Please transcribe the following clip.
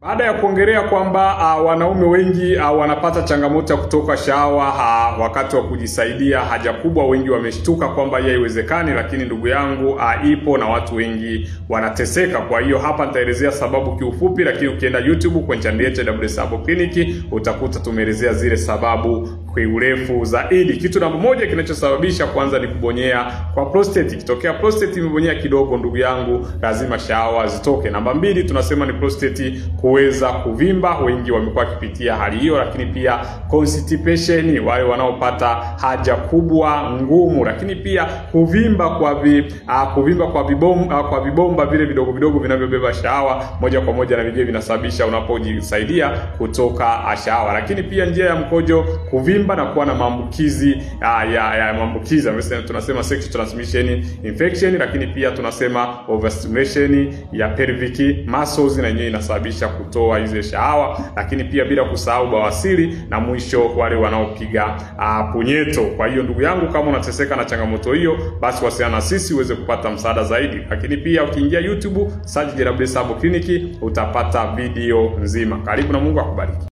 Baada ya kuongelea kwamba wanaume wengi wanapata changamoto ya kutoka shawa wakati wa kujisaidia haja kubwa, wengi wameshtuka kwamba haiwezekani, lakini ndugu yangu ipo na watu wengi wanateseka. Kwa hiyo hapa nitaelezea sababu kiufupi, lakini ukienda YouTube kwenye channel yetu ya WS Herbal Clinic utakuta tumeelezea zile sababu kwa urefu zaidi. Kitu namba moja kinachosababisha kwanza ni kubonyea kwa prostate. Ikitokea prostate imebonyea kidogo, ndugu yangu, lazima shawa zitoke. Namba mbili tunasema ni prostate kuweza kuvimba, wengi wamekuwa kipitia hali hiyo. Lakini pia constipation, wale wanaopata haja kubwa ngumu. Lakini pia kuvimba kwa vibomba vile vidogo vidogo vinavyobeba shawa moja kwa moja, na vile vinasababisha unapojisaidia kutoka shawa. Lakini pia njia ya mkojo kuvimba na kuwa na maambukizi ya maambukizi, tunasema sexual transmission infection. Lakini pia tunasema overstimulation ya pelvic muscles, na yenyewe inasababisha kutoa hizo shahawa. Lakini pia bila kusahau bawasiri, na mwisho wale wanaopiga punyeto. Kwa hiyo ndugu yangu, kama unateseka na changamoto hiyo, basi wasiliana na sisi uweze kupata msaada zaidi. Lakini pia ukiingia YouTube search WS Herbal Clinic utapata video nzima. Karibu na Mungu akubariki.